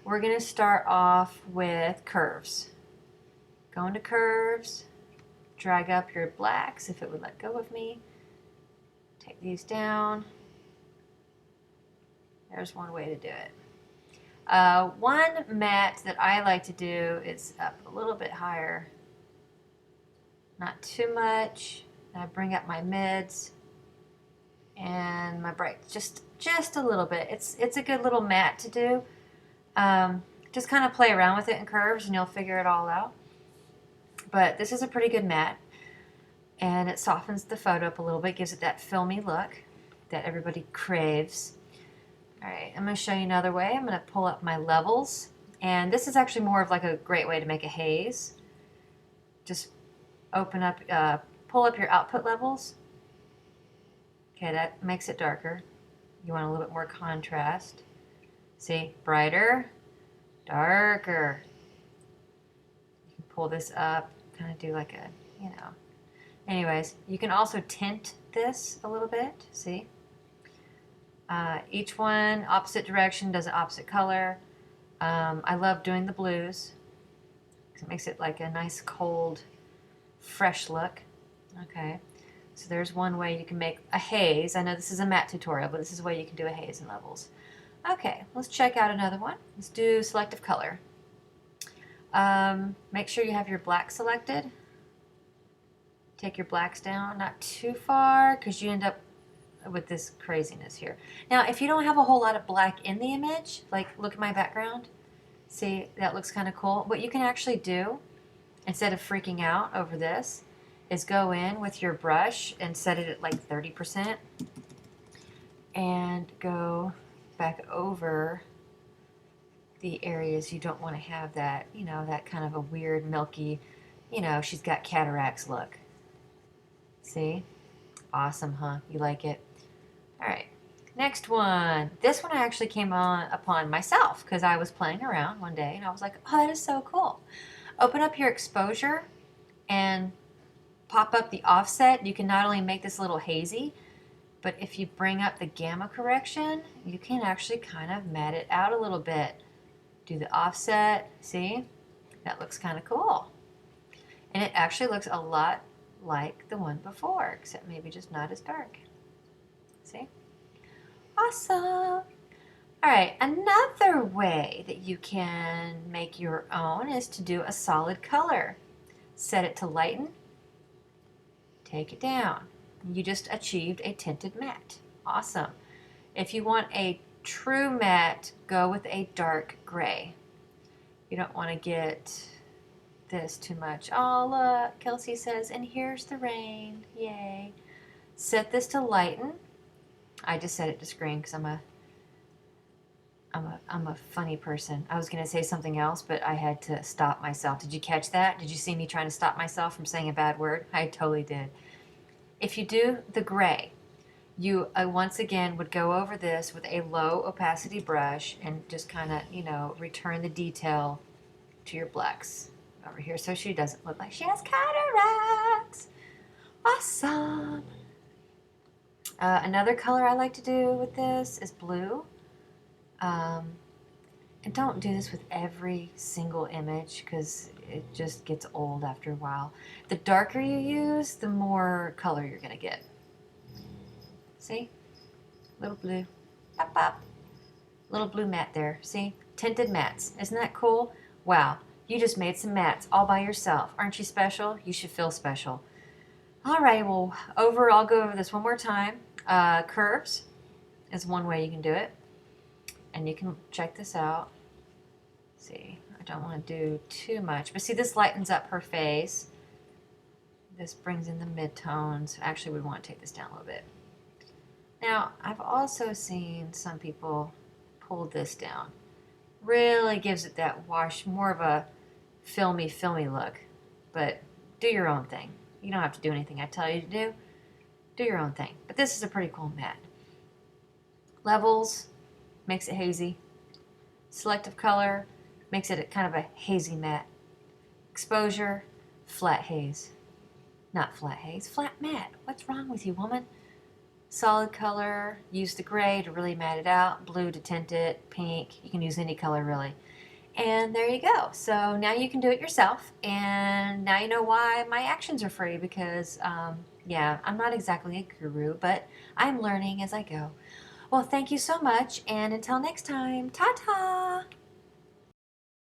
we're going to start off with curves. Go into curves, drag up your blacks if it would let go of me. Take these down. There's one way to do it. One matte that I like to do is up a little bit higher. Not too much. I bring up my mids and my brights just a little bit. It's a good little matte to do. Just kind of play around with it in curves and you'll figure it all out. But this is a pretty good matte, and it softens the photo up a little bit, gives it that filmy look that everybody craves. All right, I'm going to show you another way. I'm going to pull up my levels, and this is actually more of like a great way to make a haze. Just open up, pull up your output levels. Okay, that makes it darker. You want a little bit more contrast. See, brighter, darker. You can pull this up, kind of do like a, you know. Anyways, you can also tint this a little bit, see? Each one, opposite direction, does an opposite color. I love doing the blues, because it makes it like a nice, cold, fresh look. Okay, so there's one way you can make a haze. I know this is a matte tutorial, but this is a way you can do a haze in levels. Okay, let's check out another one. Let's do selective color. Make sure you have your black selected. Take your blacks down, not too far, because you end up with this craziness here. Now, if you don't have a whole lot of black in the image, like look at my background, see, that looks kind of cool. What you can actually do, instead of freaking out over this, is go in with your brush and set it at like 30% and go back over the areas you don't want to have that, you know, that kind of a weird, milky, you know, she's got cataracts look. See? Awesome, huh? You like it? All right. Next one. This one I actually came upon myself because I was playing around one day and I was like, oh, that is so cool. Open up your exposure and pop up the offset. You can not only make this a little hazy, but if you bring up the gamma correction, you can actually kind of matte it out a little bit. Do the offset. See? That looks kind of cool. And it actually looks a lot like the one before, except maybe just not as dark. See? Awesome. All right, another way that you can make your own is to do a solid color. Set it to lighten, take it down. You just achieved a tinted matte. Awesome. If you want a true matte, go with a dark gray. You don't want to get this too much. Oh, look, Kelsey says, and here's the rain. Yay. Set this to lighten. I just set it to screen because I'm a funny person. I was going to say something else, but I had to stop myself. Did you catch that? Did you see me trying to stop myself from saying a bad word? I totally did. If you do the gray, you once again would go over this with a low opacity brush and just kind of, you know, return the detail to your blacks over here so she doesn't look like she has cataracts. Awesome. Another color I like to do with this is blue. And don't do this with every single image because it just gets old after a while. The darker you use, the more color you're going to get. See? Little blue. Pop, pop. Little blue matte there. See? Tinted mattes. Isn't that cool? Wow. You just made some mattes all by yourself. Aren't you special? You should feel special. All right, well, I'll go over this one more time. Curves is one way you can do it. And you can check this out. See, I don't want to do too much. But see, this lightens up her face. This brings in the mid-tones. Actually, we want to take this down a little bit. Now, I've also seen some people pull this down. Really gives it that wash, more of a filmy look. But do your own thing. You don't have to do anything I tell you to do. Do your own thing. But this is a pretty cool matte. Levels, makes it hazy. Selective color, makes it a kind of a hazy matte. Exposure, flat haze. Not flat haze, flat matte. What's wrong with you, woman? Solid color, use the gray to really matte it out, blue to tint it, pink. You can use any color really. And there you go. So now you can do it yourself, and now you know why my actions are free because, yeah, I'm not exactly a guru, but I'm learning as I go. Well, thank you so much, and until next time, ta ta!